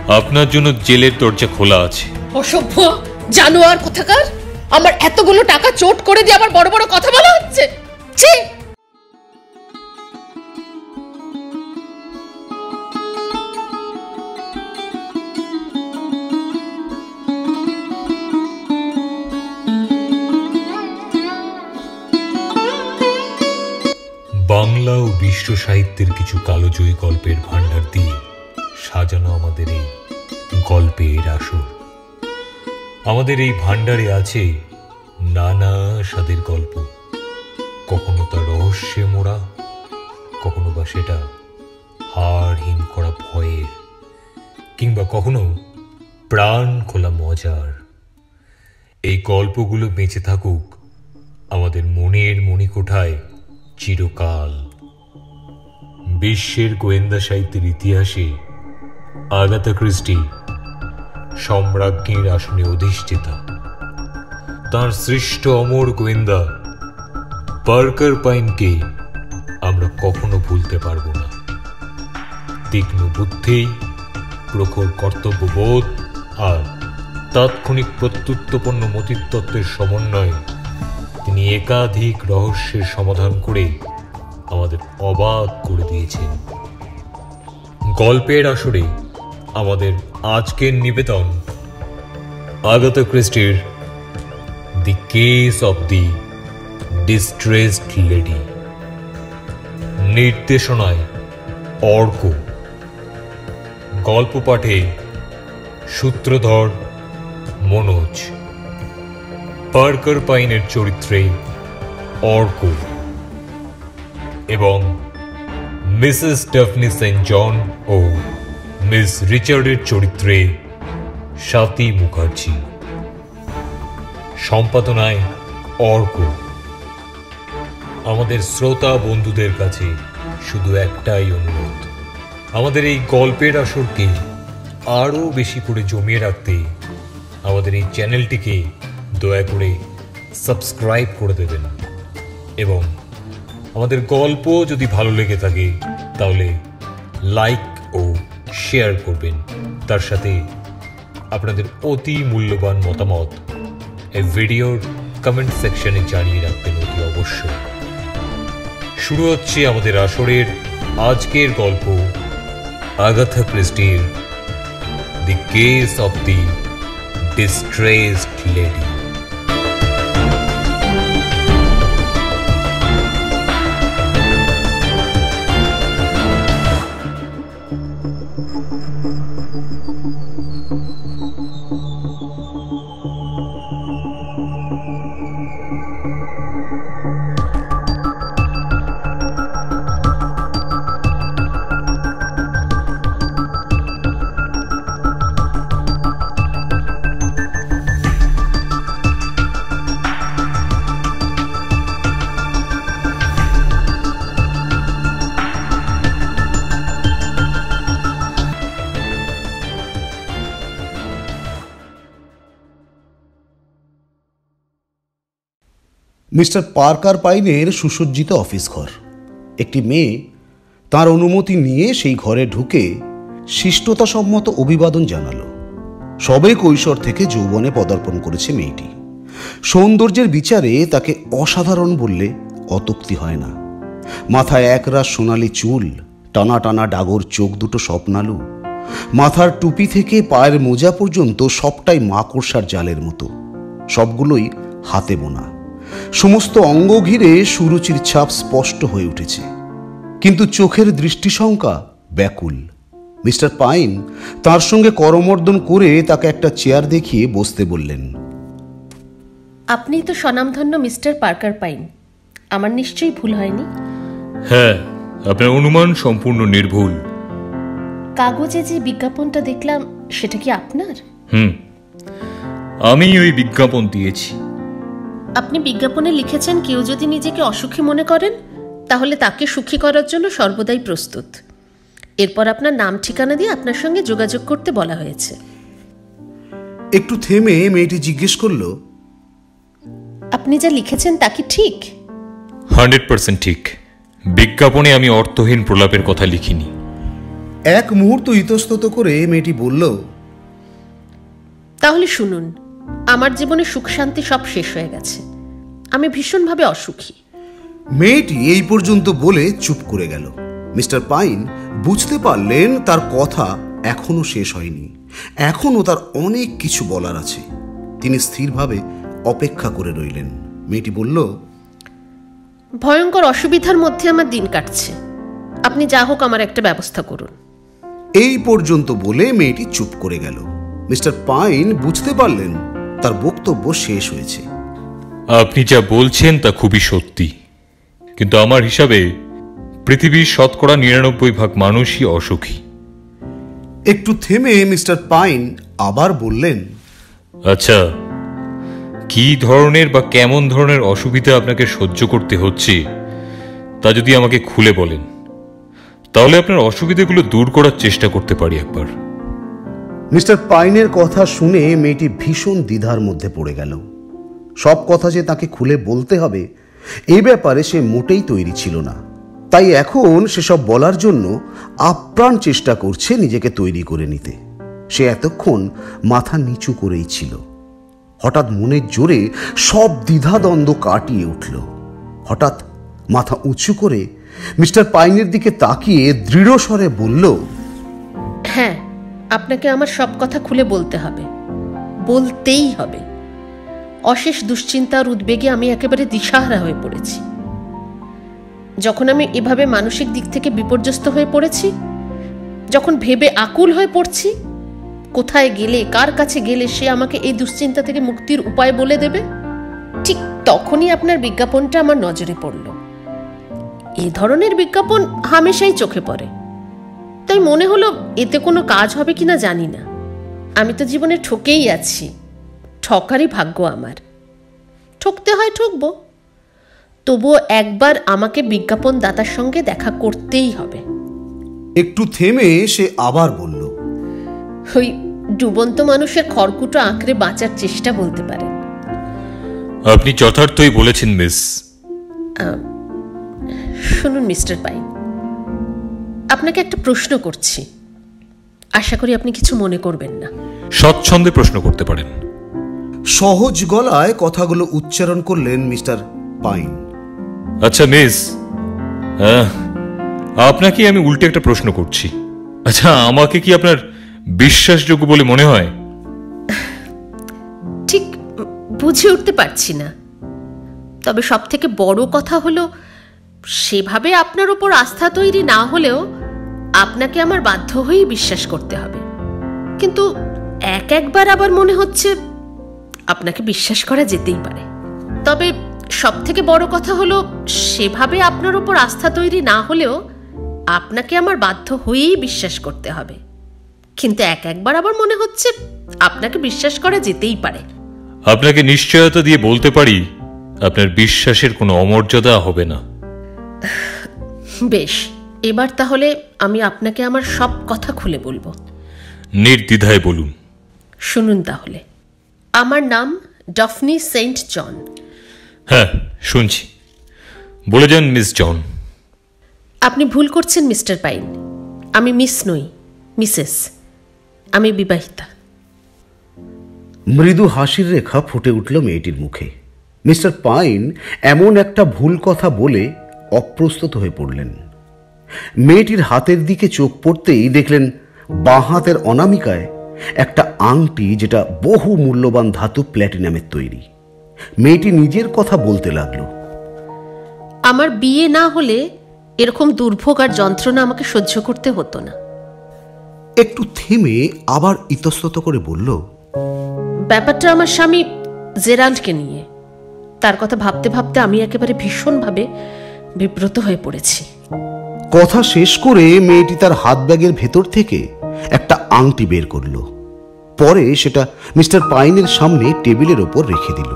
আপনার জন্য জেলের দরজা খোলা আছে। অসভ্য জানোয়ার কোথাকার! আমার এতগুলো টাকা চোট করে দিয়ে আবার বড় বড় কথা বলা হচ্ছে। ছি! বাংলা ও বিশ্ব সাহিত্যের কিছু কালোজয়ী গল্পের ভান্ডার দিয়ে সাজানো আমাদের এই গল্পের আসর। আমাদের এই ভান্ডারে আছে নানা স্বাদের গল্প, কখনো তা রহস্যে মোড়া, কখনো বা সেটা হাড় হিম করা ভয়ের, কিংবা কখনো প্রাণ খোলা মজার। এই গল্পগুলো বেঁচে থাকুক আমাদের মনের মণিকোঠায় চিরকাল। বিশ্বের গোয়েন্দা সাহিত্যের ইতিহাসে আগাথা ক্রিস্টি সম্রাজ্ঞীর আসনে অধিষ্ঠিতা। তার সৃষ্ট অমর গোয়েন্দা পার্কার পাইনকে আমরা কখনো ভুলতে পারব না। তীক্ষ্ণ বুদ্ধি, প্রখর কর্তব্যবোধ আর তাৎক্ষণিক প্রত্যুত্পন্ন মতিতত্ত্বের সমন্বয়ে তিনি একাধিক রহস্যের সমাধান করে আমাদের অবাক করে দিয়েছেন। গল্পের আসরে আমাদের আজকের নিবেদন আগাথা ক্রিস্টির the case of the distressed lady. নির্দেশনায় অর্ক, গল্প পাঠে সূত্রধর মনোজ, পার্কার পাইনের চরিত্রে অর্ক এবং মিসেস ডাফনি সেন্ট জন ও মিস রিচার্ডের চরিত্রে স্বাতী মুখার্জি। সম্পাদনায় অর্ক। আমাদের শ্রোতা বন্ধুদের কাছে শুধু একটাই অনুরোধ, আমাদের এই গল্পের আসরকে আরও বেশি করে জমিয়ে রাখতে আমাদের এই চ্যানেলটিকে দয়া করে সাবস্ক্রাইব করে দেবেন এবং আমাদের গল্প যদি ভালো লেগে থাকে তাহলে লাইক ও শেয়ার করবেন। তার সাথে আপনাদের অতি মূল্যবান মতামত এই ভিডিওর কমেন্ট সেকশনে জানিয়ে রাখবেন অতি অবশ্যই। শুরু হচ্ছে আমাদের আসরের আজকের গল্প আগাথা ক্রিস্টির the case of the distressed lady. Mister Parker পাইনের সুসজ্জিত অফিস ঘর। একটি মেয়ে তার অনুমতি নিয়ে সেই ঘরে ঢুকে শিষ্টতাসম্মত অভিবাদন জানালো। সবে কৈশোর থেকে যৌবনে পদার্পণ করেছে মেয়েটি। সৌন্দর্যের বিচারে তাকে অসাধারণ বললে অত্যুক্তি হয় না। মাথায় একরাশ সোনালি চুল, টানা টানা ডাগর চোখ দুটো স্বপ্নালু, মাথার টুপি থেকে পায়ের মোজা পর্যন্ত সবটাই মাকড়সার জালের মতো, সবগুলোই হাতে বোনা। সমস্ত অঙ্গ ঘিরে সুরুচির ছাপ স্পষ্ট হয়ে উঠেছে, কিন্তু চোখের দৃষ্টিশঙ্কা ব্যাকুল। মিস্টার পাইন তার সঙ্গে করমর্দন করে তাকে একটা চেয়ার দেখিয়ে বসতে বললেন। আপনি তো স্বনামধন্য মিস্টার পার্কার পাইন, আমার নিশ্চয়ই ভুল হয়নি? হ্যাঁ, আপনার অনুমান সম্পূর্ণ নির্ভুল। কাগজে যে বিজ্ঞাপনটা দেখলাম সেটা কি আপনার? আমি ওই বিজ্ঞাপন দিয়েছি। আপনি বিজ্ঞাপনে লিখেছেন কেউ যদি নিজেকে অসুখী মনে করেন তাহলে তাকে সুখী করার জন্য সর্বদাই প্রস্তুত। এরপর আপনার নাম ঠিকানা দিয়ে আপনার সঙ্গে যোগাযোগ করতে বলা হয়েছে। একটু থেমে মেয়েটি জিজ্ঞেস করলো, আপনি যা লিখেছেন তা কি ঠিক? 100% ঠিক। বিজ্ঞাপনে আমি অর্থহীন প্রলাপের কথা লিখিনি। এক মুহূর্ত ইতস্তত করে মেয়েটি বলল, তাহলে শুনুন, আমার জীবনে সুখ শান্তি সব শেষ হয়ে গেছে। আমি ভীষণভাবে অসুখী। মেয়েটি এই পর্যন্ত বলে চুপ করে গেল। মিস্টার পাইন বুঝতে পারলেন তার কথা এখনো শেষ হয়নি, এখনো তার অনেক কিছু বলার আছে। তিনি স্থিরভাবে অপেক্ষা করে রইলেন। মেয়েটি বলল, ভয়ঙ্কর অসুবিধার মধ্যে আমার দিন কাটছে। আপনি যা হোক আমার একটা ব্যবস্থা করুন। এই পর্যন্ত বলে মেয়েটি চুপ করে গেল। মিস্টার পাইন বুঝতে পারলেন তার বক্তব্য শেষ হয়েছে। আপনি যা বলছেন তা খুবই সত্যি, কিন্তু আমার হিসাবে পৃথিবীর 99% মানুষই অসুখী। একটু থেমে মিস্টার পাইন আবার বললেন, আচ্ছা, কি ধরনের বা কেমন ধরনের অসুবিধা আপনাকে সহ্য করতে হচ্ছে তা যদি আমাকে খুলে বলেন, তাহলে আপনার অসুবিধাগুলো দূর করার চেষ্টা করতে পারি একবার। মিস্টার পাইনের কথা শুনে মেয়েটি ভীষণ দ্বিধার মধ্যে পড়ে গেল। সব কথা যে তাকে খুলে বলতে হবে এই ব্যাপারে সে মোটেই তৈরি ছিল না। তাই এখন সেসব বলার জন্য আপ্রাণ চেষ্টা করছে নিজেকে তৈরি করে নিতে। সে এতক্ষণ মাথা নিচু করেই ছিল। হঠাৎ মনের জোরে সব দ্বিধাদ্বন্দ্ব কাটিয়ে উঠল। হঠাৎ মাথা উঁচু করে মিস্টার পাইনের দিকে তাকিয়ে দৃঢ় স্বরে বলল, হ্যাঁ, আপনাকে আমার সব কথা খুলে বলতে হবে, বলতেই হবে। অশেষ দুশ্চিন্তা আর উদ্বেগে আমি একেবারে দিশাহারা হয়ে পড়েছি। যখন আমি এভাবে মানসিক দিক থেকে বিপর্যস্ত হয়ে পড়েছি, যখন ভেবে আকুল হয়ে পড়ছি কোথায় গেলে, কার কাছে গেলে সে আমাকে এই দুশ্চিন্তা থেকে মুক্তির উপায় বলে দেবে, ঠিক তখনই আপনার বিজ্ঞাপনটা আমার নজরে পড়ল। এ ধরনের বিজ্ঞাপন হামেশাই চোখে পড়ে, তাই মনে হলো এতে কোনো কাজ হবে কিনা জানি না। আমি তো জীবনে ঠকেই আছি, ঠকারই ভাগ্য আমার। ঠকতে হয় ঠকবো, তবুও একবার আমাকে বিজ্ঞাপন দাতার সঙ্গে দেখা করতেই হবে। একটু থেমে সে আবার বলল, ওই ডুবন্ত মানুষের খড়কুটো আঁকড়ে বাঁচার চেষ্টা বলতে পারেন। আপনি যথার্থই বলেছেন মিস। শুনুন মিস্টার পাইন, আপনাকে একটা প্রশ্ন করছি, আশা করি আপনি কিছু মনে করবেন না। স্বচ্ছন্দে প্রশ্ন করতে পারেন। সহজ গলায় কথাগুলো উচ্চারণ করলেন মিস্টার পাইন। আচ্ছা মিস, আপনাকে আমি উল্টে একটা প্রশ্ন করছি। আচ্ছা, আমাকে কি আপনার বিশ্বাসযোগ্য বলে মনে হয়? ঠিক বুঝে উঠতে পারছি না, তবে সব থেকে বড় কথা হলো সেভাবে আপনার উপর আস্থা তৈরি না হলেও আপনাকে আমার বাধ্য হয়েই বিশ্বাস করতে হবে। কিন্তু একবার আবার মনে হচ্ছে আপনাকে বিশ্বাস করা যেতেই পারে। তবে সব থেকে বড় কথা হলো সেভাবে আপনার উপর আস্থা তৈরি না হলেও আপনাকে আমার বাধ্য হয়েই বিশ্বাস করতে হবে। কিন্তু একবার আবার মনে হচ্ছে আপনাকে বিশ্বাস করা যেতেই পারে। আপনাকে নিশ্চয়তা দিয়ে বলতে পারি আপনার বিশ্বাসের কোনো অমর্যাদা হবে না। বেশ, এবার তাহলে আমি আপনাকে আমার সব কথা খুলে বলবো। নির্দ্বিধায় বলুন। শুনুন তাহলে, আমার নাম ডফনি সেন্ট জন। হ্যাঁ, শুনছি, বলে যান মিস জন। আপনি ভুল করছেন মিস্টার পাইন, আমি মিস নই, মিসেস। আমি বিবাহিতা। মৃদু হাসির রেখা ফুটে উঠল মেয়েটির মুখে। মিস্টার পাইন এমন একটা ভুল কথা বলে অপ্রস্তুত হয়ে পড়লেন। মেয়েটির হাতের দিকে চোখ পড়তেই দেখলেন বাঁ হাতের অনামিকায় একটা আংটি, যেটা বহু মূল্যবান ধাতু প্ল্যাটিনামের তৈরি। মেয়েটি নিজের কথা বলতে লাগলো, আমার বিয়ে না হলে এরকম দুর্ভোগ আর যন্ত্রণা আমাকে সহ্য করতে হতো না। একটু থেমে আবার ইতস্তত করে বলল, ব্যাপারটা আমার স্বামী জেরাল্ডকে নিয়ে। তার কথা ভাবতে ভাবতে আমি একেবারে ভীষণভাবে বিব্রত হয়ে পড়েছি। কথা শেষ করে মেয়েটি তার হাত ব্যাগের ভেতর থেকে একটা আংটি বের করলো। পরে সেটা মিস্টার পাইনের সামনে টেবিলের ওপর রেখে দিল।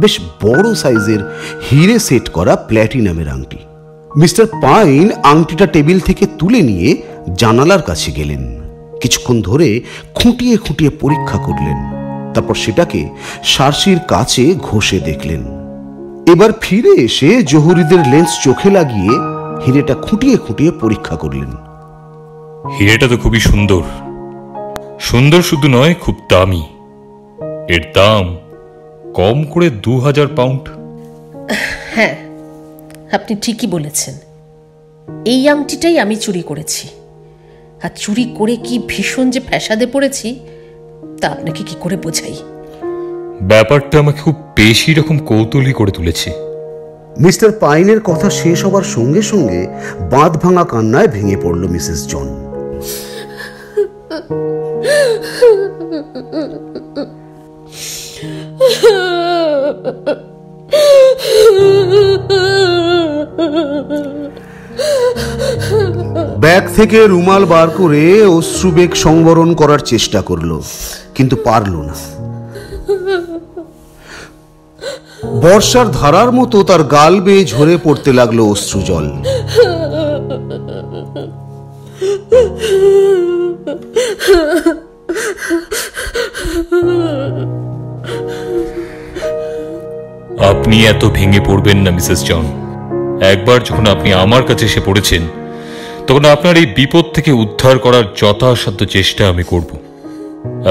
বেশ বড় সাইজের হিরে সেট করা প্ল্যাটিনামের আংটি। মিস্টার পাইন আংটিটা টেবিল থেকে তুলে নিয়ে জানালার কাছে গেলেন। কিছুক্ষণ ধরে খুঁটিয়ে খুঁটিয়ে পরীক্ষা করলেন। তারপর সেটাকে সার্সির কাছে ঘষে দেখলেন। এবার ফিরে এসে জহুরিদের লেন্স চোখে লাগিয়ে হিরেটা খুঁটিয়ে খুঁটিয়ে পরীক্ষা করলেন। হিরেটা তো খুবই সুন্দর। সুন্দর শুধু নয়, খুব দামি। এর দাম কম করে 2000 পাউন্ড। হ্যাঁ, আপনি ঠিকই বলেছেন। এই আংটিটাই আমি চুরি করেছি। আর চুরি করে কি ভীষণ যে ফ্যাসাদে পড়েছি তা আপনাকে কি করে বোঝাই। ব্যাপারটা আমাকে খুব বেশি রকম কৌতূহলী করে তুলেছে। মিস্টার পাইনের কথা শেষ হবার সঙ্গে সঙ্গে বাঁধ ভাঙা কান্নায় ভেঙে পড়ল মিসেস জন। ব্যাগ থেকে রুমাল বার করে অশ্রুবেগ সংবরণ করার চেষ্টা করলো, কিন্তু পারল না। বর্ষার ধারার মতো তার গাল বেয়ে ঝরে পড়তে লাগলো অশ্রুজল। আপনি এত ভেঙে পড়বেন না মিসেস জন। একবার যখন আপনি আমার কাছে এসে পড়েছেন, তখন আপনার এই বিপদ থেকে উদ্ধার করার যথাসাধ্য চেষ্টা আমি করব।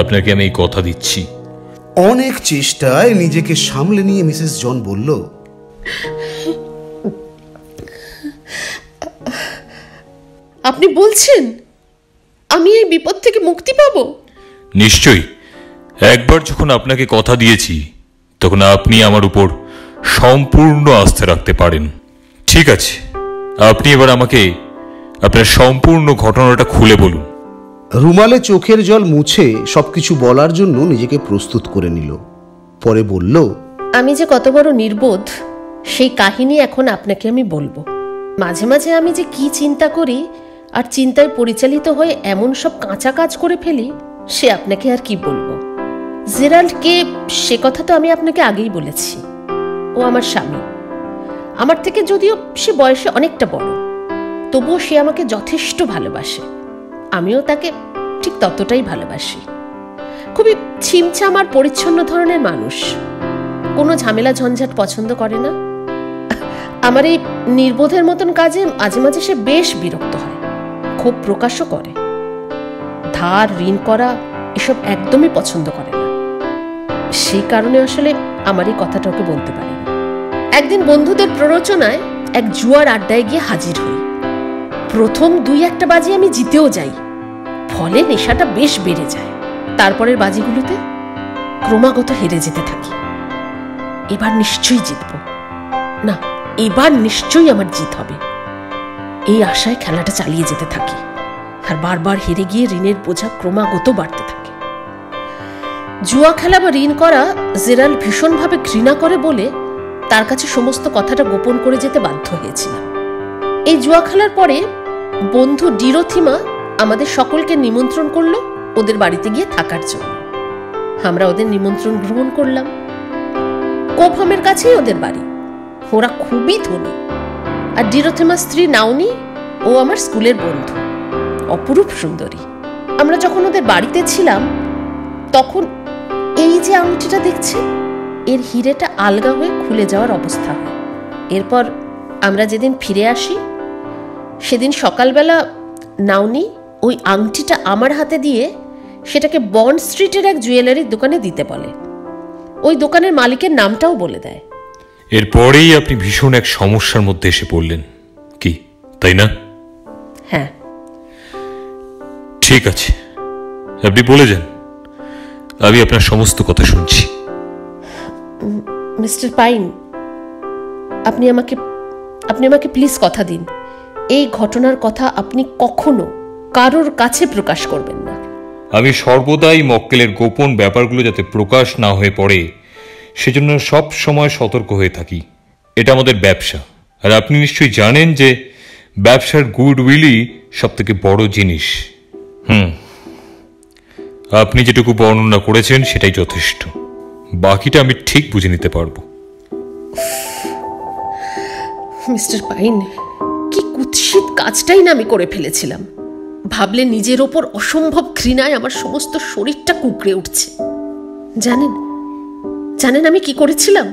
আপনাকে আমি এই কথা দিচ্ছি। অনেক চেষ্টায় নিজেকে সামলে নিয়ে মিসেস জন বলল, আপনি বলছেন আমি এই বিপদ থেকে মুক্তি পাবো? নিশ্চয়ই। একবার যখন আপনাকে কথা দিয়েছি, তখন আপনি আমার উপর সম্পূর্ণ আস্থা রাখতে পারেন। ঠিক আছে, আপনি এবার আমাকে আপনার সম্পূর্ণ ঘটনাটা খুলে বলুন। রুমালে চোখের জল মুছে সবকিছু বলার জন্য নিজেকে প্রস্তুত করে নিল। পরে বলল, আমি যে কত বড় নির্বোধ সেই কাহিনী এখন আপনাকে আমি বলবো। মাঝে মাঝে আমি যে কি চিন্তা করি আর চিন্তায় পরিচালিত হয়ে এমন সব কাঁচা কাজ করে ফেলি, সে আপনাকে আর কি বলবো। জেরাল্ডকে সে কথা তো আমি আপনাকে আগেই বলেছি। ও আমার স্বামী। আমার থেকে যদিও সে বয়সে অনেকটা বড়, তবুও সে আমাকে যথেষ্ট ভালোবাসে। আমিও তাকে ঠিক ততটাই ভালোবাসি। খুবই ছিমছাম আর পরিচ্ছন্ন ধরনের মানুষ। কোনো ঝামেলা ঝঞ্ঝাট পছন্দ করে না। আমার এই নির্বোধের মতন কাজে মাঝে মাঝে সে বেশ বিরক্ত হয়, খুব প্রকাশও করে। ধার ঋণ করা এসব একদমই পছন্দ করে না। সেই কারণে আসলে আমার এই কথাটা ওকে বলতে পারি। একদিন বন্ধুদের প্ররোচনায় এক জুয়ার আড্ডায় গিয়ে হাজির হই। প্রথম 2-1টা বাজি আমি জিতেও যাই, ফলে নেশাটা বেশ বেড়ে যায়। তারপরের বাজিগুলোতে ক্রমাগত হেরে যেতে থাকি। এবার নিশ্চয়ই জিতব, না এবার নিশ্চয়ই আমার জিত হবে, এই আশায় খেলাটা চালিয়ে যেতে থাকি। আর বারবার হেরে গিয়ে ঋণের বোঝা ক্রমাগত বাড়তে থাকে। জুয়া খেলা বা ঋণ করা জেরাল্ড ভীষণভাবে ঘৃণা করে বলে তার কাছে সমস্ত কথাটা গোপন করে যেতে বাধ্য হয়েছিলাম। এই জুয়া খেলার পরে বন্ধু ডিরোথিমা আমাদের সকলকে নিমন্ত্রণ করলো ওদের বাড়িতে গিয়ে থাকার জন্য। আমরা ওদের নিমন্ত্রণ গ্রহণ করলাম। কোফহামের কাছেই ওদের বাড়ি। ওরা খুবই ধনী। আর ডিরোথিমার স্ত্রী নাউনি ও আমার স্কুলের বন্ধু, অপরূপ সুন্দরী। আমরা যখন ওদের বাড়িতে ছিলাম, তখন এই যে আংটিটা দেখছেন, এর হিরেটা আলগা হয়ে খুলে যাওয়ার অবস্থা হয়। এরপর আমরা যেদিন ফিরে আসি, সেদিন সকালবেলা নাউনি ওই আংটিটা আমার হাতে দিয়ে সেটাকে বন্ড স্ট্রিটের এক জুয়েলারির দোকানে দিতে বলে। ওই দোকানের মালিকের নামটাও বলে দেয়। এরপরেই আপনি ভীষণ এক সমস্যার মধ্যে এসে পড়লেন, কি তাই না? হ্যাঁ। ঠিক আছে, আপনি বলে যান, আমি আপনার সমস্ত কথা শুনছি। মিস্টার পাইন, আপনি আমাকে প্লিজ কথা দিন, এই ঘটনার কথা আপনি কখনো কারোর কাছে প্রকাশ করবেন না। আমি সর্বদাই মক্কেলের গোপন ব্যাপারগুলো যাতে প্রকাশ না হয়ে পড়ে সেজন্য সব সময় সতর্ক হয়ে থাকি। এটা আমাদের ব্যবসা, আর আপনি নিশ্চয়ই জানেন যে ব্যবসার গুডউইলই সব থেকে বড় জিনিস। আপনি যেটুকু বর্ণনা করেছেন সেটাই যথেষ্ট, বাকিটা আমি ঠিক বুঝে নিতে পারবো। মিস্টার পাইন, কি কুৎসিত কাজটাই না আমি করে ফেলেছিলাম। ভাবলে নিজের ওপর অসম্ভব ঘৃণায় আমার সমস্ত শরীরটা কুঁকড়ে উঠছে। জানেন আমি কি করেছিলাম?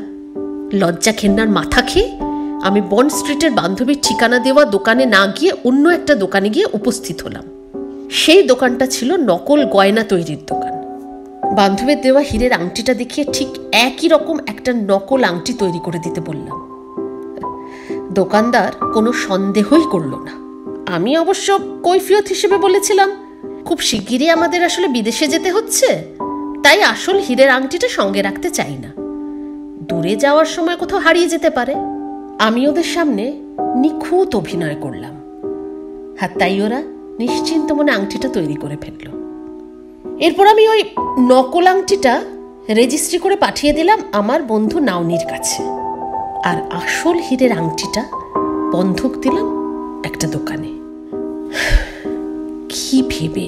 লজ্জা ঘেন্নার মাথা খেয়ে আমি বন্ড স্ট্রিটের বান্ধবীর ঠিকানা দেওয়া দোকানে না গিয়ে অন্য একটা দোকানে গিয়ে উপস্থিত হলাম। সেই দোকানটা ছিল নকল গয়না তৈরির দোকান। বান্ধবীর দেওয়া হীরের আংটিটা দেখিয়ে ঠিক একই রকম একটা নকল আংটি তৈরি করে দিতে বললাম। দোকানদার কোনো সন্দেহই করল না। আমি অবশ্য কৈফিয়ত হিসেবে বলেছিলাম, খুব শিগগিরই আমাদের আসলে বিদেশে যেতে হচ্ছে, তাই আসল হীরের আংটিটা সঙ্গে রাখতে চাই না, দূরে যাওয়ার সময় কোথাও হারিয়ে যেতে পারে। আমি ওদের সামনে নিখুঁত অভিনয় করলাম, আর তাই ওরা নিশ্চিন্ত মনে আংটিটা তৈরি করে ফেলল। এরপর আমি ওই নকল আংটিটা রেজিস্ট্রি করে পাঠিয়ে দিলাম আমার বন্ধু নাওনির কাছে, আর আসল হীরের আংটিটা বন্ধক দিলাম একটা দোকানে। কি ভেবে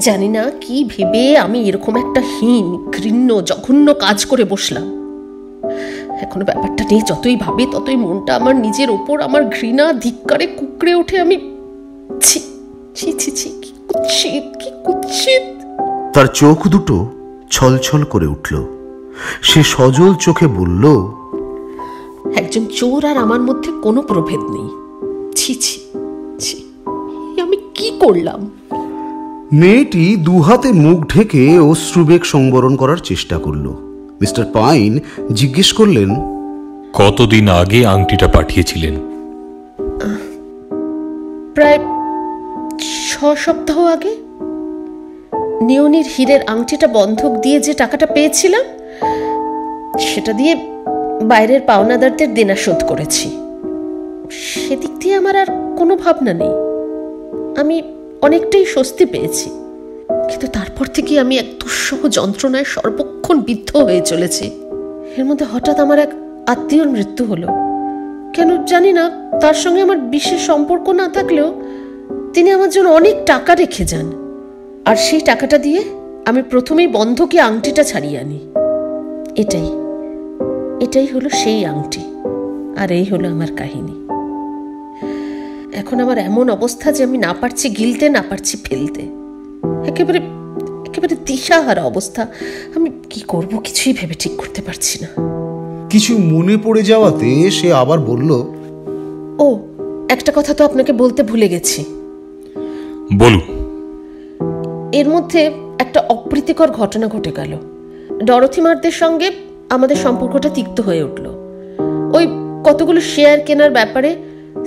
জানি না, কি ভেবে আমি এরকম একটা হীন, ঘৃণ্য, জঘন্য কাজ করে বসলাম। এখনো ব্যাপারটা নেই, যতই ভাবি ততই মনটা আমার নিজের ওপর আমার ঘৃণা ধিক্কারে কুকড়ে ওঠে। আমি ছি ছি ছি ছি, কি কুৎসিত, কি কুৎসিত। তার চোখ দুটো ছলছল করে উঠল। সে সজল চোখে বলল, একজন চোর আর আমার মধ্যে কোনো প্রভেদ নেই। ছি ছি ছি, আমি কি করলাম? মেয়েটি দুহাতে মুখ ঢেকে অশ্রুবেগ সংবরণ করার চেষ্টা করল। মিস্টার পাইন জিজ্ঞেস করলেন, কতদিন আগে আংটিটা পাঠিয়েছিলেন? প্রায় 6 সপ্তাহ আগে। নিয়নির হীরের আংটিটা বন্ধক দিয়ে যে টাকাটা পেয়েছিলাম, সেটা দিয়ে বাইরের পাওনাদারদের দেনা শোধ করেছি। সেদিক দিয়ে আমার আর কোনো ভাবনা নেই, আমি অনেকটাই স্বস্তি পেয়েছি। কিন্তু তারপর থেকে আমি এক দুঃসহ যন্ত্রণায় সর্বক্ষণ বিদ্ধ হয়ে চলেছি। এর মধ্যে হঠাৎ আমার এক আত্মীয়র মৃত্যু হলো। কেন জানি না, তার সঙ্গে আমার বিশেষ সম্পর্ক না থাকলেও তিনি আমার জন্য অনেক টাকা রেখে যান, আর সেই টাকাটা দিয়ে আমি প্রথমেই বন্ধকে আংটিটা ছাড়িয়ে আনি। এটাই হলো সেই আংটি, আর এই হলো আমার কাহিনী। এখন আমার এমন অবস্থা যে আমি না পারছি গিলতে, না পারছি ফেলতে, একেবারে দিশাহারা অবস্থা। আমি কি করব কিছুই ভেবে ঠিক করতে পারছি না। কিছু মনে পড়ে যাওয়াতে সে আবার বলল, ও, একটা কথা তো আপনাকে বলতে ভুলে গেছি। বলুন। এর মধ্যে একটা অপ্রীতিকর ঘটনা ঘটে গেল। ডরথি মার্দের সঙ্গে আমাদের সম্পর্কটা তিক্ত হয়ে উঠল। ওই কতগুলো শেয়ার কেনার ব্যাপারে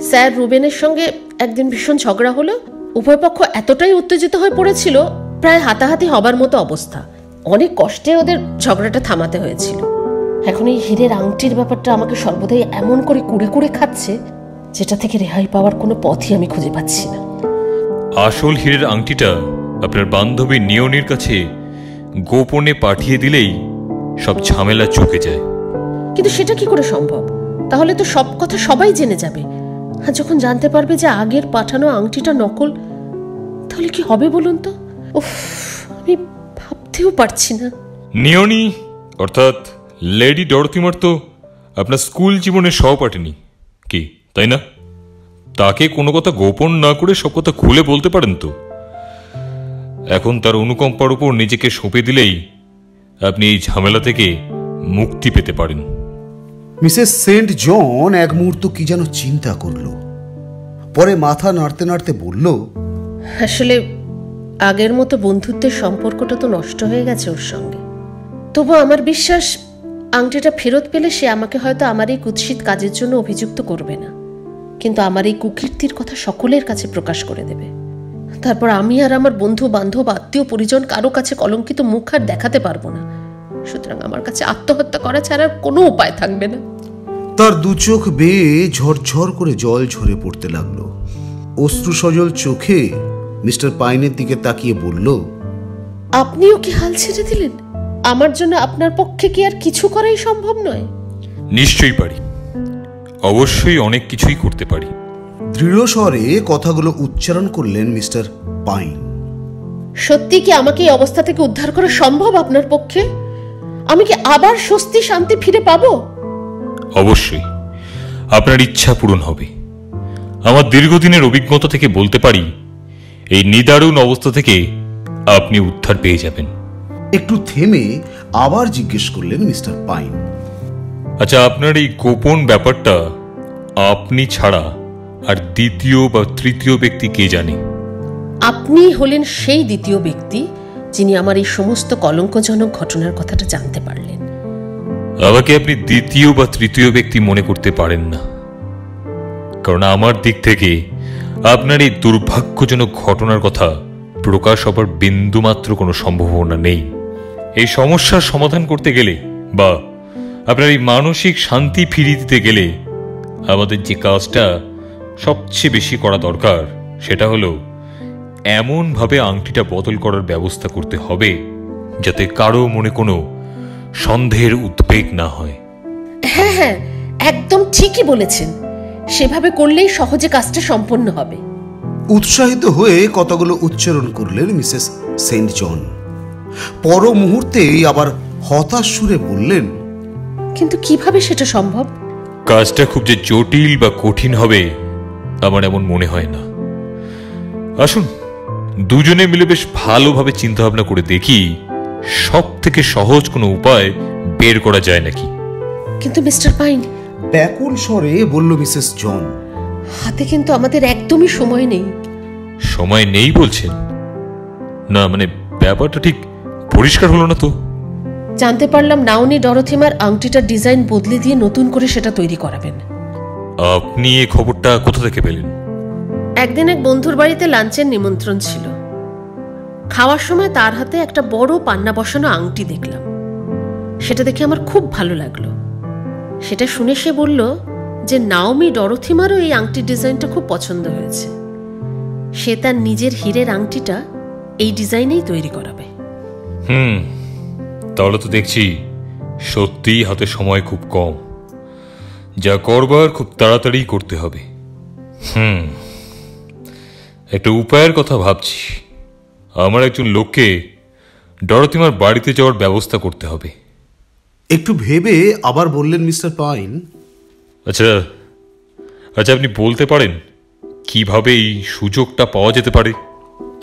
স্যার রুবেনের সঙ্গে একদিন ভীষণ ঝগড়া হলো। উভয় পক্ষ এতটাই উত্তেজিত হয়ে পড়েছিল, প্রায় হাতাহাতি হবার মতো অবস্থা। অনেক কষ্টে ওদের ঝগড়াটা থামাতে হয়েছিল। এখন এই হীরের আংটির ব্যাপারটা আমাকে সর্বদাই এমন করে কুড়ে কুড়ে খাচ্ছে, যেটা থেকে রেহাই পাওয়ার কোনো পথই আমি খুঁজে পাচ্ছি না। আসল হীরের আংটিটা আপনার বান্ধবী নিয়নির কাছে গোপনে পাঠিয়ে দিলেই সব ঝামেলা চুকে যায়। কিন্তু সেটা কি করে সম্ভব? তাহলে তো সব কথা সবাই জেনে যাবে, আর যখন জানতে পারবে যে আগের পাঠানো আংটিটা নকল, তাহলে কি হবে বলুন তো? উফ, আমি ভাবতেও পারছি না। নিয়নি অর্থাৎ লেডি ডরথিমার তো আপনার স্কুল জীবনের সহপাঠিনী, কি তাই না? তাকে কোনো কথা গোপন না করে সব কথা খুলে বলতে পারেন তো। এখন তার অনুকম্পার উপর নিজেকে সঁপে দিলেই আপনি এই ঝামেলা থেকে মুক্তি পেতে পারেন। মিসেস সেন্ট জন এক মুহূর্ত কি যেন চিন্তা করল, পরে মাথা নাড়তে নাড়তে বলল, আসলে আগের মতো বন্ধুত্বের সম্পর্কটা তো নষ্ট হয়ে গেছে ওর সঙ্গে। তবু আমার বিশ্বাস, আংটিটা ফেরত পেলে সে আমাকে হয়তো আমার এই কুৎসিত কাজের জন্য অভিযুক্ত করবে না, কিন্তু আমার এই কুকীর্তির কথা সকলের কাছে প্রকাশ করে দেবে। তারপর আমি আর আমার বন্ধু বান্ধব, আত্মীয় পরিজন কারো কাছে কলঙ্কিত মুখ আর দেখাতে পারবো না। সুতরাং আমার কাছে আত্মহত্যা করা ছাড়া কোনো উপায় থাকবে না। তার দু চোখ বেয়ে ঝরঝর করে জল ঝরে পড়তে লাগলো। অশ্রু সজল চোখে মিস্টার পাইনের দিকে তাকিয়ে বলল, আপনিও কি হাল ছেড়ে দিলেন? আমার জন্য আপনার পক্ষে কি আর কিছু করাই সম্ভব নয়? নিশ্চয়ই পারি, অবশ্যই অনেক কিছুই করতে পারি। দৃঢ় স্বরে কথাগুলো উচ্চারণ করলেন মিস্টার পাইন। সত্যি কি আমাকে এই অবস্থা থেকে উদ্ধার করা সম্ভব আপনার পক্ষে? আমি কি আবার স্বস্তি শান্তি ফিরে পাবো? অবশ্যই আপনার ইচ্ছা পূরণ হবে। আমার দীর্ঘদিনের অভিজ্ঞতা থেকে বলতে পারি, এই নিদারুণ অবস্থা থেকে আপনি উদ্ধার পেয়ে যাবেন। একটু থেমে আবার জিজ্ঞেস করলেন মিস্টার পাইন, আচ্ছা, আপনার এই গোপন ব্যাপারটা আপনি ছাড়া আর দ্বিতীয় বা তৃতীয় ব্যক্তি কে জানে? আপনি হলেন সেই দ্বিতীয় ব্যক্তি যিনি আমার এই সমস্ত কলঙ্কজনক ঘটনার কথাটা জানতে পারলেন। আমাকে আপনি দ্বিতীয় বা তৃতীয় ব্যক্তি মনে করতে পারেন না, কারণ আমার দিক থেকে আপনার এই দুর্ভাগ্যজনক ঘটনার কথা প্রকাশ হবার বিন্দুমাত্র কোনো সম্ভাবনা নেই। এই সমস্যার সমাধান করতে গেলে বা আপনার এই মানসিক শান্তি ফিরিয়ে দিতে গেলে আমাদের যে কাজটা সবচেয়ে বেশি করা দরকার সেটা হলো এমনভাবে আংটিটা বদল করার ব্যবস্থা করতে হবে যাতে কারো মনে কোনো সন্দেহের উদ্বেগ না হয়। হ্যাঁ হ্যাঁ, একদম ঠিকই বলেছেন। সেভাবে করলেই সহজে কাজটা সম্পন্ন হবে। উৎসাহিত হয়ে কতগুলো উচ্চারণ করলেন মিসেস সেন্ট জন। পর মুহূর্তেই আবার হতাশ সুরে বললেন, কিন্তু কিভাবে সেটা সম্ভব? কাজটা খুব যে জটিল বা কঠিন হবে আমার এমন মনে হয় না। আসুন দুজনে মিলে বেশ ভালোভাবে চিন্তা ভাবনা করে দেখি সব থেকে সহজ কোনো উপায় বের করা যায় নাকি। কিন্তু মিস্টার পাইন, ব্যাকুল স্বরে বলল মিসেস জন, হাতে কিন্তু আমাদের একদমই সময় নেই। সময় নেই বলছেন? না মানে ব্যাপারটা ঠিক পরিষ্কার হলো না তো। জানতে পারলাম নাওনি ডরথিমার আংটিটার ডিজাইন বদলে দিয়ে নতুন করে সেটা তৈরি করাবেন। আপনি এই খবরটা কোথা থেকে পেলেন? একদিন এক বন্ধুর বাড়িতে লাঞ্চের নিমন্ত্রণ ছিল। খাওয়ার সময় তার হাতে একটা বড় পান্না বসানো আংটি দেখলাম। সেটা দেখে আমার খুব ভালো লাগলো। সেটা শুনে সে বলল যে নাওমি ডরথিমারও এই আংটির ডিজাইনটা খুব পছন্দ হয়েছে। সে তার নিজের হীরের আংটিটা এই ডিজাইনেই তৈরি করাবে। তাহলে তো দেখছি সত্যিই হাতে সময় খুব কম, যা করবার খুব তাড়াতাড়ি করতে হবে। একটা উপায়ের কথা ভাবছি। আমার একজন লোককে ডরথিমার বাড়িতে যাওয়ার ব্যবস্থা করতে হবে। একটু ভেবে আবার বললেন মিস্টার পাইন, আচ্ছা আচ্ছা, আপনি বলতে পারেন কিভাবে এই সুযোগটা পাওয়া যেতে পারে?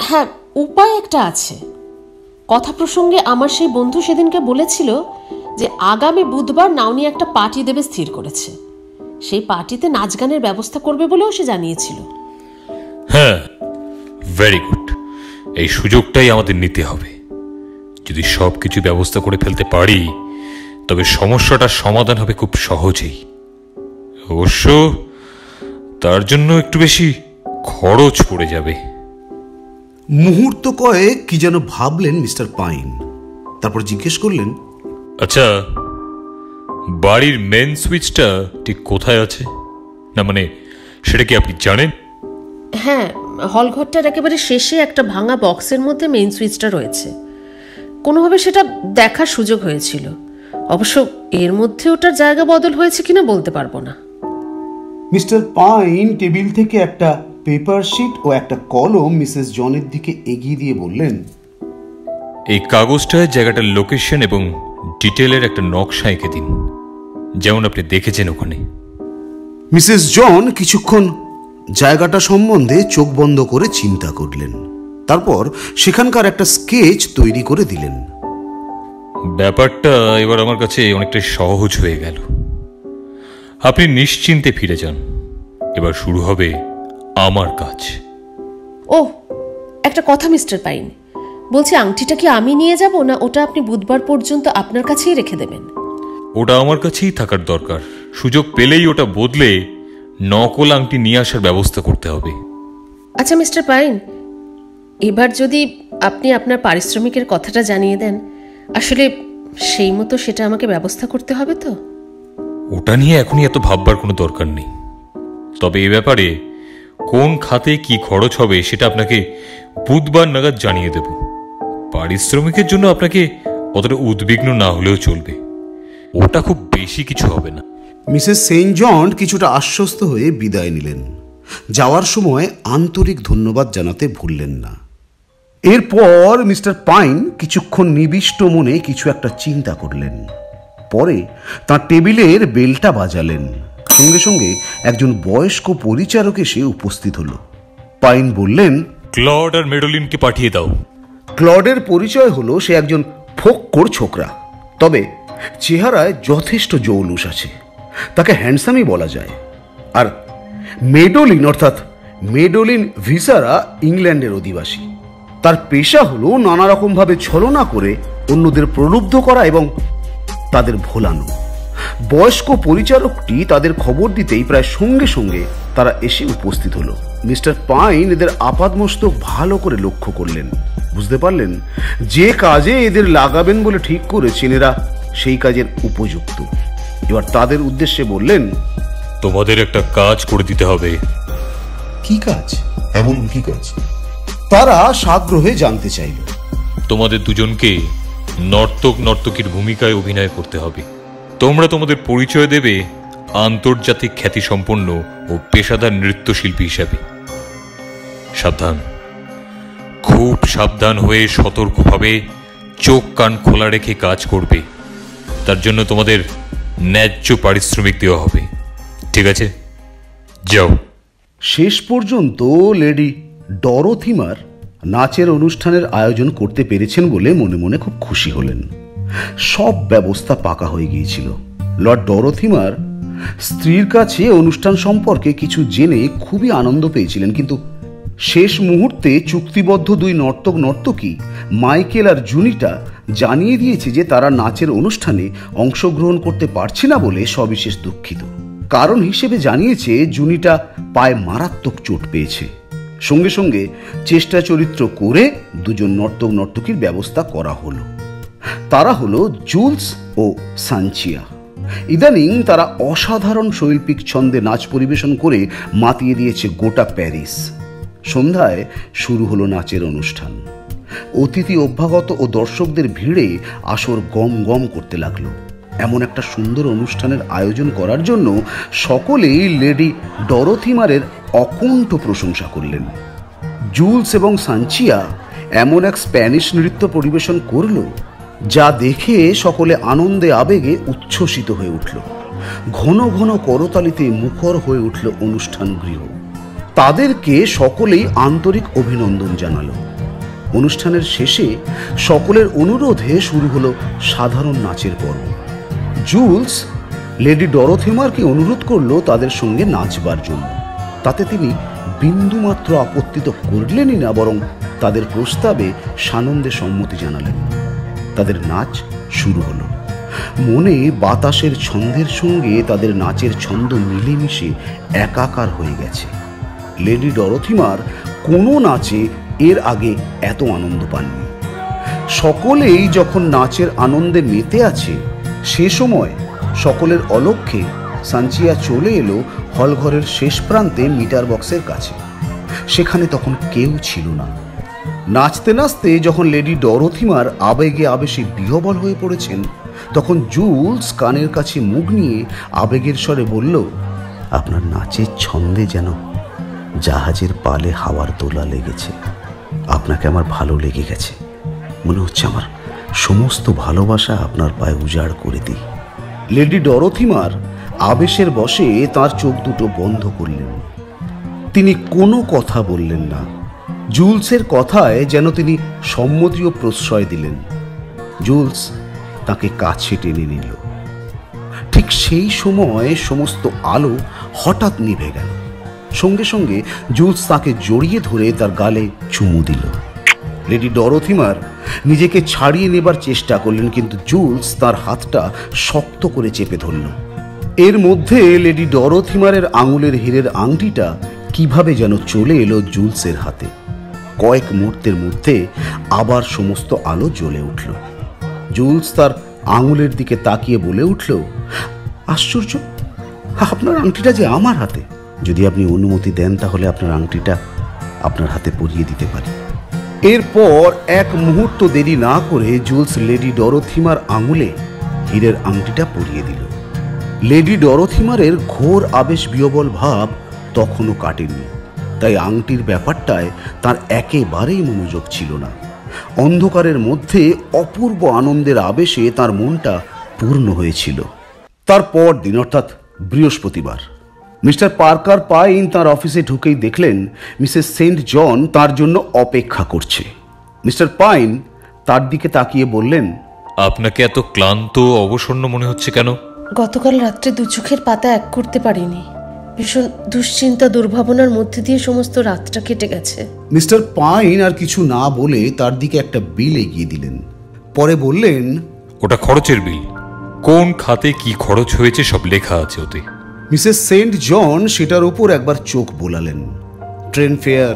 হ্যাঁ, উপায় একটা আছে। কথা প্রসঙ্গে আমার সেই বন্ধু সেদিনকে বলেছিল যে আগামী বুধবার নাওনি একটা পার্টি দেবে স্থির করেছে। সেই পার্টিতে নাচ গানের ব্যবস্থা করবে বলেও সে জানিয়েছিল। হ্যাঁ, ভেরি গুড। এই সুযোগটাই আমাদের নিতে হবে। যদি সব কিছু ব্যবস্থা করে ফেলতে পারি তবে সমস্যাটার সমাধান হবে খুব সহজেই। অবশ্য তার জন্য একটু বেশি খরচ পড়ে যাবে। মুহূর্ত কয়েক কি যেন ভাবলেন মিস্টার পাইন, তারপর জিজ্ঞেস করলেন, আচ্ছা, বাড়ির মেন সুইচটা ঠিক কোথায় আছে? না মানে সেটা কি আপনি জানেন? হ্যাঁ, হলঘরটার একেবারে শেষে একটা ভাঙা বক্সের মধ্যে মেইন সুইচটা রয়েছে। কোনোভাবে সেটা দেখার সুযোগ হয়েছিল। অবশ্য এর মধ্যে ওটার জায়গা বদল হয়েছে কিনা বলতে পারবো না। মিস্টার পাইন টেবিল থেকে একটা পেপার শিট ও একটা কলম মিসেস জনের দিকে এগিয়ে দিয়ে বললেন, এই কাগজটায় জায়গাটার লোকেশন এবং ডিটেলের একটা নকশা এঁকে দিন, যেমন আপনি দেখেছেন ওখানে। মিসেস জন কিছুক্ষণ জায়গাটা সম্বন্ধে চোখ বন্ধ করে চিন্তা করলেন। তারপর সেখানকার একটা স্কেচ তৈরি করে দিলেন। ব্যাপারটা এবার আমার কাছে অনেকটা সহজ হয়ে গেল। আপনি নিশ্চিন্তে ফিরে যান। এবার শুরু হবে আমার কাজ। ও, একটা কথা মিস্টার পাইন, বলছি আংটিটা কি আমি নিয়ে যাব না ওটা আপনি বুধবার পর্যন্ত আপনার কাছেই রেখে দেবেন? ওটা আমার কাছেই থাকার দরকার। সুযোগ পেলেই ওটা বদলে নকল আংটি নিয়ে আসার ব্যবস্থা করতে হবে। আচ্ছা মিস্টার পাইন, এবার যদি আপনি আপনার পারিশ্রমিকের কথাটা জানিয়ে দেন, আসলে সেই মতো সেটা আমাকে ব্যবস্থা করতে হবে তো। ওটা নিয়ে এখনই এত ভাববার কোনো দরকার নেই। তবে এ ব্যাপারে কোন খাতে কি খরচ হবে সেটা আপনাকে বুধবার নাগাদ জানিয়ে দেব। পারিশ্রমিকের জন্য আপনাকে অতটা উদ্বিগ্ন না হলেও চলবে। ওটা খুব বেশি কিছু হবে না। মিসেস সেন্ট জন কিছুটা আশ্বস্ত হয়ে বিদায় নিলেন। যাওয়ার সময় আন্তরিক ধন্যবাদ জানাতে ভুললেন না। এরপর মিস্টার পাইন কিছুক্ষণ নিবিষ্ট মনে কিছু একটা চিন্তা করলেন। পরে তাঁর টেবিলের বেলটা বাজালেন। সঙ্গে সঙ্গে একজন বয়স্ক পরিচারক এসে উপস্থিত হলো। পাইন বললেন, ক্লড আর মেডোলিনকে পাঠিয়ে দাও। ক্লডের পরিচয় হলো সে একজন ফোক্কর ছোকরা, তবে চেহারায় যথেষ্ট জৌলুস আছে, তাকে হ্যান্ডসামই বলা যায়। আর মেডোলিন অর্থাৎ মেডোলিন ভিসারা ইংল্যান্ডের অধিবাসী। তার পেশা হলো নানা রকমভাবে ছলনা করে অন্যদের প্রলুব্ধ করা এবং তাদের ভোলানো। বয়স্ক পরিচারকটি তাদের খবর দিতেই প্রায় সঙ্গে সঙ্গে তারা এসে উপস্থিত হলো। মিস্টার পাইন এদের আপাদমস্তক ভালো করে লক্ষ্য করলেন, বুঝতে পারলেন যে কাজে এদের লাগাবেন বলে ঠিক করেছেন এরা সেই কাজের উপযুক্ত। এবার তাদের উদ্দেশ্যে বললেন, তোমাদের একটা কাজ করে দিতে হবে। কি কাজ? এমন কি কাজ? তারা সাগ্রহে জানতে চাইল। তোমাদের দুজনকে নর্তক নর্তকীর ভূমিকায় অভিনয় করতে হবে। তোমরা তোমাদের পরিচয় দেবে আন্তর্জাতিক খ্যাতিসম্পন্ন ও পেশাদার নৃত্যশিল্পী হিসাবে। সাবধান, খুব সাবধান হয়ে সতর্কভাবে চোখ কান খোলা রেখে কাজ করবে। তার জন্য তোমাদের ন্যায্য পারিশ্রমিক দেওয়া হবে, ঠিক আছে? যাও। শেষ পর্যন্ত লেডি ডরোথিমার নাচের অনুষ্ঠানের আয়োজন করতে পেরেছেন বলে মনে মনে খুব খুশি হলেন। সব ব্যবস্থা পাকা হয়ে গিয়েছিল। লর্ড ডরোথিমার স্ত্রীর কাছে অনুষ্ঠান সম্পর্কে কিছু জেনে খুবই আনন্দ পেয়েছিলেন, কিন্তু শেষ মুহূর্তে চুক্তিবদ্ধ দুই নর্তক নর্তকী মাইকেল আর জুনিটা জানিয়ে দিয়েছে যে তারা নাচের অনুষ্ঠানে অংশগ্রহণ করতে পারছে না বলে সবিশেষ দুঃখিত। কারণ হিসেবে জানিয়েছে জুনিটা পায়ে মারাত্মক চোট পেয়েছে। সঙ্গে সঙ্গে চেষ্টা চরিত্র করে দুজন নর্তক নর্তকীর ব্যবস্থা করা হলো। তারা হলো জুলস ও সানচিয়া। ইদানিং তারা অসাধারণ শৈল্পিক ছন্দে নাচ পরিবেশন করে মাতিয়ে দিয়েছে গোটা প্যারিস। সন্ধ্যায় শুরু হলো নাচের অনুষ্ঠান। অতিথি অভ্যাগত ও দর্শকদের ভিড়ে আসর গম গম করতে লাগলো। এমন একটা সুন্দর অনুষ্ঠানের আয়োজন করার জন্য সকলেই লেডি ডরোথিমারের অকুণ্ঠ প্রশংসা করলেন। জুলস এবং সানচিয়া এমন এক স্প্যানিশ নৃত্য পরিবেশন করল যা দেখে সকলে আনন্দে আবেগে উচ্ছ্বসিত হয়ে উঠল। ঘন ঘন করতালিতে মুখর হয়ে উঠল অনুষ্ঠান গৃহ। তাদেরকে সকলেই আন্তরিক অভিনন্দন জানালো। অনুষ্ঠানের শেষে সকলের অনুরোধে শুরু হলো সাধারণ নাচের পর্ব। জুলস লেডি ডরোথিমারকে অনুরোধ করলো তাদের সঙ্গে নাচবার জন্য। তাতে তিনি বিন্দুমাত্র আপত্তি তো করলেনই না, বরং তাদের প্রস্তাবে সানন্দে সম্মতি জানালেন। তাদের নাচ শুরু হলো। মনে বাতাসের ছন্দের সঙ্গে তাদের নাচের ছন্দ মিলেমিশে একাকার হয়ে গেছে। লেডি ডরোথিমার কোনো নাচে এর আগে এত আনন্দ পাননি। সকলেই যখন নাচের আনন্দে মেতে আছে, সে সময় সকলের অলক্ষ্যে সানচিয়া চলে এলো হলঘরের শেষ প্রান্তে মিটার বক্সের কাছে। সেখানে তখন কেউ ছিল না। নাচতে নাচতে যখন লেডি ডরোথিমার আবেগে আবেশে বিহ্বল হয়ে পড়েছেন, তখন জুলস কানের কাছে মুখ নিয়ে আবেগের স্বরে বলল, আপনার নাচের ছন্দে যেন জাহাজের পালে হাওয়ার দোলা লেগেছে। আপনাকে আমার ভালো লেগে গেছে। মনে হচ্ছে আমার সমস্ত ভালোবাসা আপনার পায়ে উজাড় করে দিই। লেডি ডরোথিমার আবেশের বশে তার চোখ দুটো বন্ধ করলেন। তিনি কোনো কথা বললেন না। জুলসের কথায় যেন তিনি সম্মতিও প্রশ্রয় দিলেন। জুলস তাকে কাছে টেনে নিল। ঠিক সেই সময় সমস্ত আলো হঠাৎ নিভে গেল। সঙ্গে সঙ্গে জুলস তাকে জড়িয়ে ধরে তার গালে চুমু দিল। লেডি ডরোথিমার নিজেকে ছাড়িয়ে নেবার চেষ্টা করলেন, কিন্তু জুলস তার হাতটা শক্ত করে চেপে ধরল। এর মধ্যে লেডি ডরোথিমারের আঙুলের হীরের আংটিটা কিভাবে যেন চলে এলো জুলসের হাতে। কয়েক মুহূর্তের মধ্যে আবার সমস্ত আলো জ্বলে উঠল। জুলস তার আঙুলের দিকে তাকিয়ে বলে উঠল, আশ্চর্য, আপনার আংটিটা যে আমার হাতে। যদি আপনি অনুমতি দেন তাহলে আপনার আংটিটা আপনার হাতে পরিয়ে দিতে পারি। এরপর এক মুহূর্ত দেরি না করে জুলস লেডি ডরোথিমার আঙুলে হীরের আংটিটা পরিয়ে দিল। লেডি ডরোথিমারের ঘোর আবেশ বিহ্বল ভাব তখনও কাটেনি, তাই আংটির ব্যাপারটায় তার একেবারেই মনোযোগ ছিল না। অন্ধকারের মধ্যে অপূর্ব আনন্দের আবেশে তার মনটা পূর্ণ হয়েছিল। তারপর দিন অর্থাৎ বৃহস্পতিবার মিস্টার পার্কার পাইন তার অফিসে ঢুকেই দেখলেন মিসেস সেন্ট জন তার জন্য অপেক্ষা করছে। মিস্টার পাইন তার দিকে তাকিয়ে বললেন, আপনাকে এত ক্লান্ত অবসন্ন মনে হচ্ছে কেন? গতকাল রাত্রে দু চোখের পাতা এক করতে পারিনি। ভীষণ দুশ্চিন্তা দুর্ভাবনার মধ্যে দিয়ে সমস্ত রাতটা কেটে গেছে। মিস্টার পাইন আর কিছু না বলে তার দিকে একটা বিল এগিয়ে দিলেন। পরে বললেন, ওটা খরচের বিল, কোন খাতে কি খরচ হয়েছে সব লেখা আছে ওতে। মিসেস সেন্ট জন সেটার উপর একবার চোখ বোলালেন। ট্রেন ফেয়ার,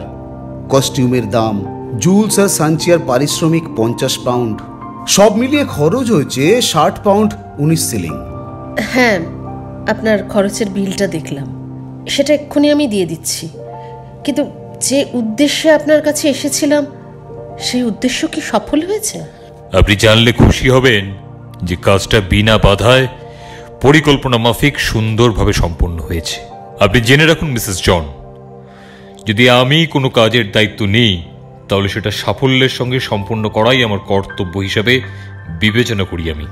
কস্টিউমের দাম, জুলস আর সাঞ্চিয়ার পারিশ্রমিক 50 পাউন্ড, সব মিলিয়ে খরচ হয়েছে 60 পাউন্ড 19 শিলিং। হ্যাঁ, আপনার খরচের বিলটা দেখলাম, সেটা এক্ষুনি আমি দিয়ে দিচ্ছি। কিন্তু যে উদ্দেশ্যে আপনার কাছে এসেছিলাম সেই উদ্দেশ্য কি সফল হয়েছে? আপনি জানলে খুশি হবেন যে কাজটা বিনা বাধায় পরিকল্পনা মাফিক সুন্দরভাবে সম্পন্ন হয়েছে। আপনি জেনে রাখুন মিসেস জন, যদি আমি কোনো কাজের দায়িত্ব নিই তাহলে সেটা সাফল্যের সঙ্গে সম্পন্ন করাই আমার কর্তব্য হিসাবে বিবেচনা করি আমি।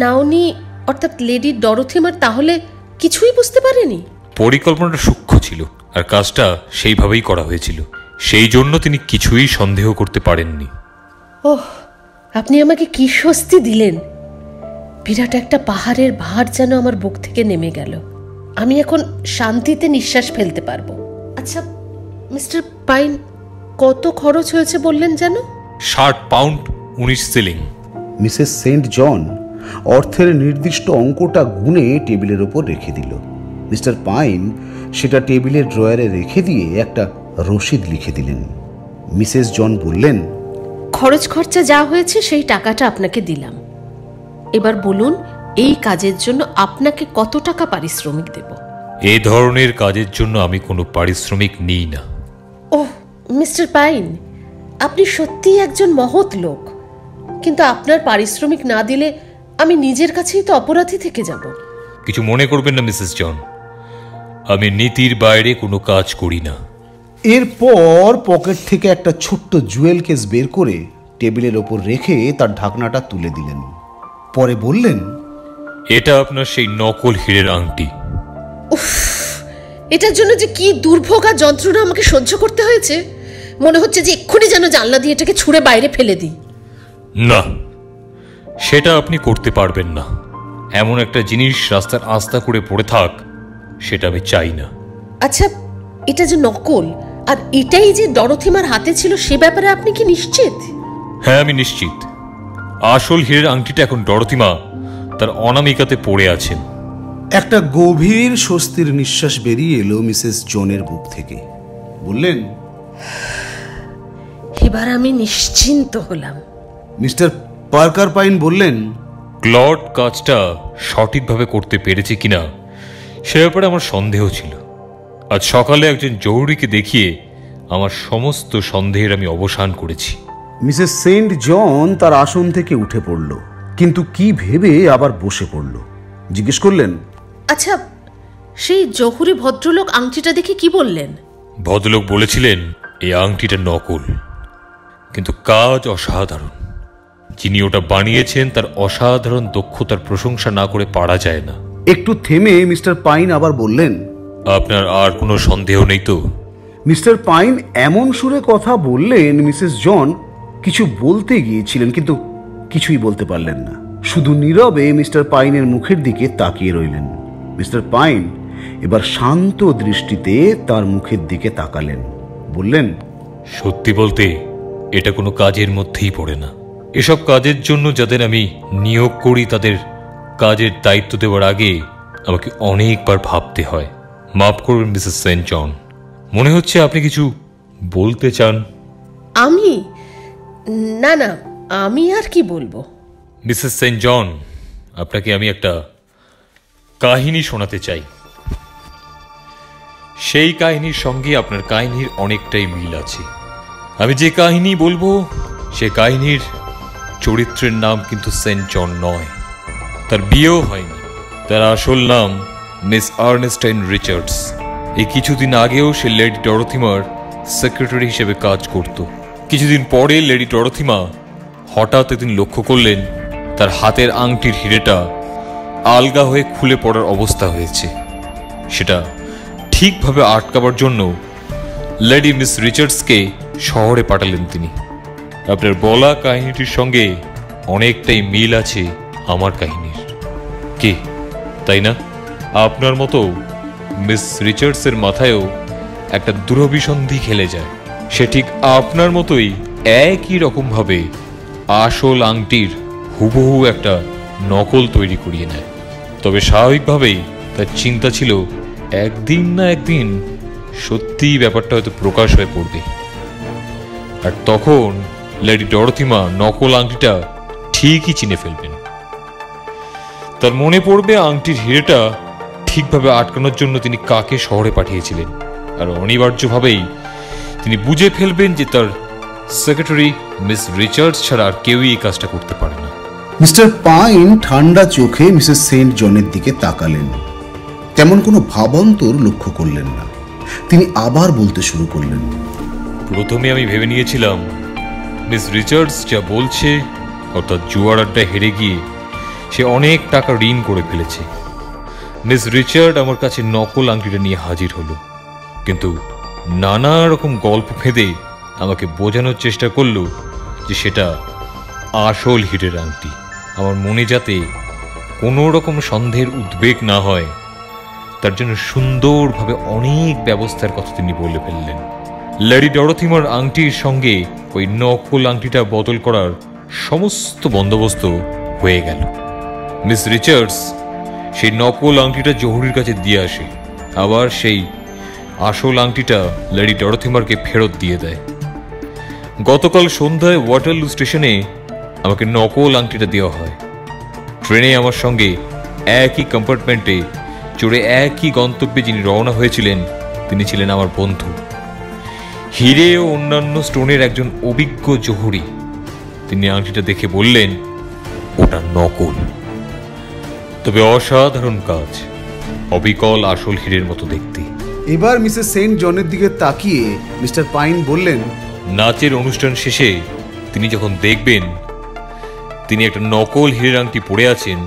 নাওনি অর্থাৎ লেডি ডরোথিমার তাহলে কিছুই বুঝতে পারেনি? পরিকল্পনাটা সূক্ষ্ম ছিল আর কাজটা সেইভাবেই করা হয়েছিল, সেই জন্য তিনি কিছুই সন্দেহ করতে পারেননি। ওহ, আপনি আমাকে কি স্বস্তি দিলেন! বিরাট একটা পাহাড়ের ভার যেন আমার বুক থেকে নেমে গেল। আমি এখন শান্তিতে নিঃশ্বাস ফেলতে পারবো। আচ্ছা মিস্টার পাইন, কত খরচ হয়েছে বললেন যেন? 60 পাউন্ড 19 শিলিং। মিসেস সেন্ট জন অর্থের নির্দিষ্ট অঙ্কটা গুনে টেবিলের ওপর রেখে দিল। মিস্টার পাইন সেটা টেবিলের ড্রয়ারে রেখে দিয়ে একটা রসিদ লিখে দিলেন। মিসেস জন বললেন, খরচ খরচা যা হয়েছে সেই টাকাটা আপনাকে দিলাম। এবার বলুন, এই কাজের জন্য আপনাকে কত টাকা পারিশ্রমিক দেব? এই ধরনের কাজের জন্য আমি কোনো পারিশ্রমিক নিই না। ওহ মিস্টার পাইন, আপনি সত্যিই একজন মহৎ লোক, কিন্তু আপনার পারিশ্রমিক না দিলে আমি নিজের কাছেই তো অপরাধী থেকে যাব। কিছু মনে করবেন না মিসেস জন, আমি নীতির বাইরে কোনো কাজ করি না। এরপর পকেট থেকে একটা ছোট্ট জুয়েল কেস বের করে টেবিলের ওপর রেখে তার ঢাকনাটা তুলে দিলেন। পরে বললেন, এটা আপনার সেই নকল হীরের আংটি। এটার জন্য যে কি দুর্ভোগ আর যন্ত্রণা আমাকে সহ্য করতে হয়েছে, মনে হচ্ছে যে এক্ষুনি যেন জানলা দিয়ে এটাকে ছুঁড়ে বাইরে ফেলে দিই। না, সেটা আপনি করতে পারবেন না। এমন একটা জিনিস রাস্তার আস্তা করে পড়ে থাক, সেটা আমি চাই না। আচ্ছা, এটা যে নকল আর এটাই যে ডরোথিমার হাতে ছিল সে ব্যাপারে আপনি কি নিশ্চিত? হ্যাঁ, আমি নিশ্চিত। আসল হীরের আংটিটা এখন ডরোথিমা তার অনামিকাতে পড়ে আছেন। একটা গভীর স্বস্তির নিঃশ্বাস বেরিয়ে এলো মিসেস জনের বুক থেকে। বললেন, এবার আমি নিশ্চিন্ত হলাম। মিস্টার পার্কার পাইন বললেন, ক্লড কাজটা সঠিকভাবে করতে পেরেছে কিনা সে ব্যাপারে আমার সন্দেহ ছিল। আজ সকালে একজন জহুরিকে দেখিয়ে আমার সমস্ত সন্দেহের আমি অবসান করেছি। মিসেস সেন্ট জন তার আসন থেকে উঠে পড়ল, কিন্তু কি ভেবে আবার বসে পড়ল। জিজ্ঞেস করলেন, আচ্ছা, সেই জহুরি ভদ্রলোক আংটিটা দেখে কি বললেন? ভদ্রলোক বলেছিলেন এই আংটিটা নকল, কিন্তু কাজ অসাধারণ। যিনি ওটা বানিয়েছেন তার অসাধারণ দক্ষতার প্রশংসা না করে পারা যায় না। একটু থেমে মিস্টার পাইন আবার বললেন, আপনার আর কোনো সন্দেহ নেই তো? মিস্টার পাইন এমন সুরে কথা বললেন, মিসেস জন কিছু বলতে গিয়েছিলেন কিন্তু কিছুই বলতে পারলেন না। শুধু নীরবে মিস্টার পাইনের মুখের দিকে তাকিয়ে রইলেন। মিস্টার পাইন এবার শান্ত দৃষ্টিতে তার মুখের দিকে তাকালেন। বললেন, সত্যি বলতে এটা কোনো কাজের মধ্যেই পড়ে না। এসব কাজের জন্য যাদের আমি নিয়োগ করি তাদের কাজের দায়িত্ব দেওয়ার আগে আমাকে অনেকবার ভাবতে হয়। মাফ করবেন মিসেস সেন্ট জন, মনে হচ্ছে আপনি কিছু বলতে চান। আমি? না না, আমি আর কি বলবো। মিসেস সেন্ট জন, আপনাকে আমি একটা কাহিনী শোনাতে চাই। সেই কাহিনীর সঙ্গে আপনার কাহিনীর অনেকটাই মিল আছে। আমি যে কাহিনী বলবো সে কাহিনীর চরিত্রের নাম কিন্তু সেন্ট জন নয়, তার বিয়েও হয়নি। তার আসল নাম মিস আর্নেস্টাইন রিচার্ডস। এই কিছুদিন আগেও সে লেডি ডরোথিমার সেক্রেটারি হিসেবে কাজ করত। কিছুদিন পরে লেডি ডরোথিমা হঠাৎ একদিন লক্ষ্য করলেন তার হাতের আংটির হিরেটা আলগা হয়ে খুলে পড়ার অবস্থা হয়েছে। সেটা ঠিকভাবে আটকাবার জন্য লেডি মিস রিচার্ডসকে শহরে পাঠালেন তিনি। আপনার বলা কাহিনীটির সঙ্গে অনেকটাই মিল আছে আমার কাহিনীর। কে তাই না? আপনার মতো মিস রিচার্ডসের মাথায়ও একটা দুরভিসন্ধি খেলে যায়। সে ঠিক আপনার মতোই একই রকমভাবে আসল আংটির হুবহু একটা নকল তৈরি করিয়ে নেয়। তবে স্বাভাবিকভাবেই তার চিন্তা ছিল একদিন না একদিন সত্যিই ব্যাপারটা হয়তো প্রকাশ হয়ে পড়বে, আর তখন লেডি ডরথিমা নকল আংটিটা ঠিকই চিনে ফেলবেন। তার মনে পড়বে আংটির হিরেটা ঠিকভাবে আটকানোর জন্য তিনি কাকে শহরে পাঠিয়েছিলেন, আর অনিবার্যভাবেই তিনি বুঝে ফেলবেন যে তার সেক্রেটারি মিস রিচার্ডস ছাড়া আর কেউই এই কাজটা করতে পারে না। মিস্টার পাইন ঠান্ডা চোখে মিসেস সেন্ট জনের দিকে তাকালেন। তেমন কোনো ভাবান্তর লক্ষ্য করলেন না। তিনি আবার বলতে শুরু করলেন, প্রথমে আমি ভেবে নিয়েছিলাম মিস রিচার্ডস যা বলছে, অর্থাৎ জুয়ার আড্ডায় হেরে গিয়ে সে অনেক টাকা ঋণ করে ফেলেছে। মিস রিচার্ড আমার কাছে নকল আংটিটা নিয়ে হাজির হলো, কিন্তু নানা রকম গল্প ফেঁদে আমাকে বোঝানোর চেষ্টা করলো যে সেটা আসল হিরের আংটি। আমার মনে যাতে কোনো রকম সন্দেহের উদ্বেগ না হয় তার জন্য সুন্দরভাবে অনেক ব্যবস্থার কথা তিনি বলে ফেললেন। লেডি ডরথিমার আংটির সঙ্গে ওই নকল আংটিটা বদল করার সমস্ত বন্দোবস্ত হয়ে গেল। মিস রিচার্ডস সেই নকল আংটিটা জহুরির কাছে দিয়ে আসে, আবার সেই আসল আংটিটা লেডি ডরথিমারকে ফেরত দিয়ে দেয়। গতকাল সন্ধ্যায় ওয়াটারলু স্টেশনে আমাকে নকল আংটিটা দেওয়া হয়। ট্রেনে আমার সঙ্গে একই কম্পার্টমেন্টে চড়ে একই গন্তব্যে যিনি রওনা হয়েছিলেন তিনি ছিলেন আমার বন্ধু, হিরে ও অন্যান্য স্টোনের একজন অভিজ্ঞ জহুরি। তিনি আংটিটা দেখে বললেন, ওটা নকল, তবে অসাধারণ কাজ, অবিকল আসল হিরের মতো দেখতে। এবার মিসেস সেন্ট জনের দিকে তাকিয়ে মিস্টার পাইন বললেন, নাচের অনুষ্ঠান শেষে তিনি যখন দেখবেন তিনি একটা নকল হীরের আংটি পরে আছেন,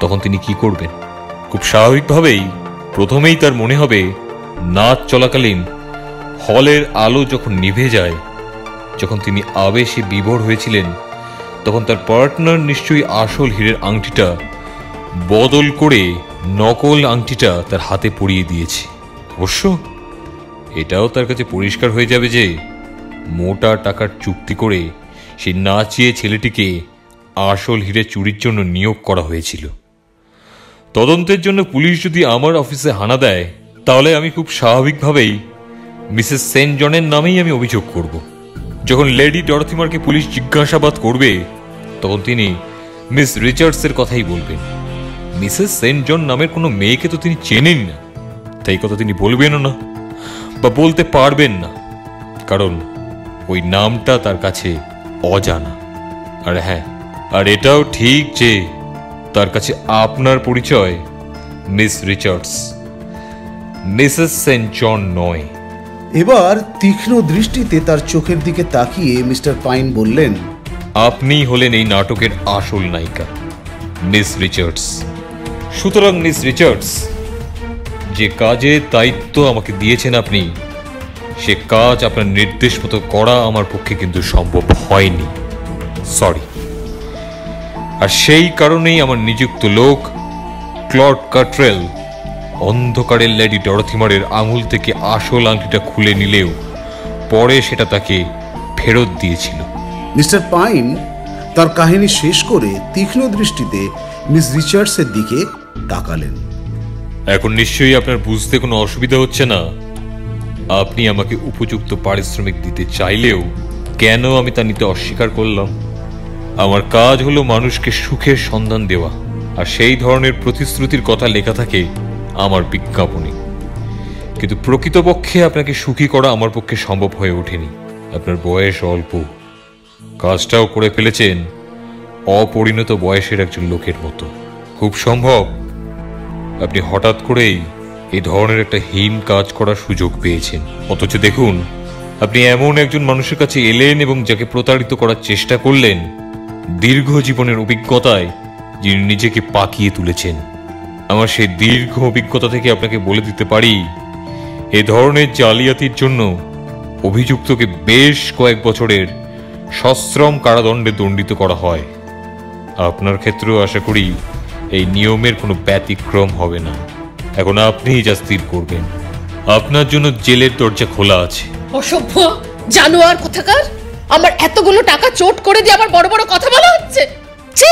তখন তিনি কি করবেন? খুব স্বাভাবিকভাবেই প্রথমেই তার মনে হবে নাচ চলাকালীন হলের আলো যখন নিভে যায়, যখন তিনি আবেশে বিভোর হয়েছিলেন, তখন তার পার্টনার নিশ্চয়ই আসল হীরের আংটিটা বদল করে নকল আংটিটা তার হাতে পরিয়ে দিয়েছে। অবশ্য এটাও তার কাছে পরিষ্কার হয়ে যাবে যে মোটা টাকার চুক্তি করে সেই নাচিয়ে ছেলেটিকে আসল হিরে চুরির জন্য নিয়োগ করা হয়েছিল। তদন্তের জন্য পুলিশ যদি আমার অফিসে হানা দেয়, তাহলে আমি খুব স্বাভাবিকভাবেই মিসেস সেন্ট জনের নামেই আমি অভিযোগ করব। যখন লেডি ডরথিমারকে পুলিশ জিজ্ঞাসাবাদ করবে, তখন তিনি মিস রিচার্ডসের কথাই বলবেন। মিসেস সেন্ট জন নামের কোনো মেয়েকে তো তিনি চেনেন না, তাই কথা তিনি বলবেনও না বা বলতে পারবেন না, কারণ ওই নামটা তার কাছে অজানা। আর হ্যাঁ, আর এটাও ঠিক যে তার কাছে আপনার পরিচয় মিস রিচার্ডস, মিসেস সেন্ট জন নয়। এবার তীক্ষ্ণ দৃষ্টিতে তার চোখের দিকে তাকিয়ে মিস্টার পাইন বললেন, আপনি হলেন এই নাটকের আসল নায়িকা, মিস রিচার্ডস। সুতরাং মিস রিচার্ডস, যে কাজের দায়িত্ব আমাকে দিয়েছেন আপনি, সে কাজ আপনার নির্দেশ মতো করা আমার পক্ষে কিন্তু সম্ভব হয়নি, সরি। আর সেই কারণেই আমার নিযুক্ত লোক ক্লড কাট্রেল অন্ধকারের লেডি ডরথিমারের আঙুল থেকে আসল আংটিটা খুলে নিলেও পরে সেটা তাকে ফেরত দিয়েছিল। মিস্টার পাইন তার কাহিনী শেষ করে তীক্ষ্ণ দৃষ্টিতে মিস রিচার্ডসের দিকে তাকালেন। এখন নিশ্চয়ই আপনার বুঝতে কোনো অসুবিধা হচ্ছে না আপনি আমাকে উপযুক্ত পারিশ্রমিক দিতে চাইলেও কেন আমি তা নিতে অস্বীকার করলাম। আমার কাজ হলো মানুষকে সুখের সন্ধান দেওয়া, আর সেই ধরনের প্রতিশ্রুতির কথা লেখা থাকে আমার বিজ্ঞাপনে। কিন্তু প্রকৃতপক্ষে আপনাকে সুখী করা আমার পক্ষে সম্ভব হয়ে ওঠেনি। আপনার বয়স অল্প, কাজটাও করে ফেলেছেন অপরিণত বয়সের একজন লোকের মতো। খুব সম্ভব আপনি হঠাৎ করেই এই ধরনের একটা হীন কাজ করার সুযোগ পেয়েছেন, অথচ দেখুন আপনি এমন একজন মানুষের কাছে এলেন এবং যাকে প্রতারিত করার চেষ্টা করলেন দীর্ঘ জীবনের অভিজ্ঞতায়, যিনি নিজেকে পাকিয়ে তুলেছেন। আমার সেই দীর্ঘ অভিজ্ঞতা থেকে আপনাকে বলে দিতে পারি, এ ধরনের জালিয়াতির জন্য অভিযুক্তকে বেশ কয়েক বছরের সশ্রম কারাদণ্ডে দণ্ডিত করা হয়। আপনার ক্ষেত্রেও আশা করি এই নিয়মের কোনো ব্যতিক্রম হবে না। এখন আপনিই যা স্থির করবেন। আপনার জন্য জেলের দরজা খোলা আছে। অসভ্য জানোয়ার কোথাকার! আমার এতগুলো টাকা চোট করে দিয়ে আবার বড় বড় কথা বলা হচ্ছে। ছি!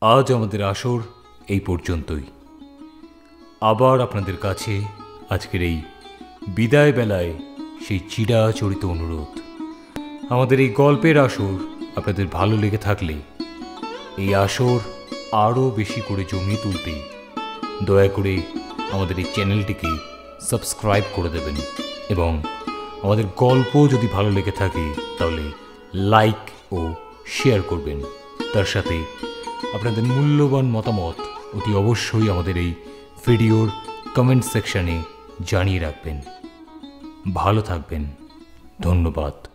আজ আমাদের আসর এই পর্যন্তই। আবার আপনাদের কাছে আজকের এই বিদায় বেলায় সেই চিরাচরিত অনুরোধ, আমাদের এই গল্পের আসর আপনাদের ভালো লেগে থাকলে এই আসর আরও বেশি করে জমিয়ে তুলতে দয়া করে আমাদের এই চ্যানেলটিকে সাবস্ক্রাইব করে দেবেন এবং আমাদের গল্প যদি ভালো লেগে থাকে তাহলে লাইক ও শেয়ার করবেন। তার সাথে আপনাদের মূল্যবান মতামত অতি অবশ্যই আমাদের এই ভিডিওর কমেন্ট সেকশনে জানিয়ে রাখবেন। ভালো থাকবেন। ধন্যবাদ।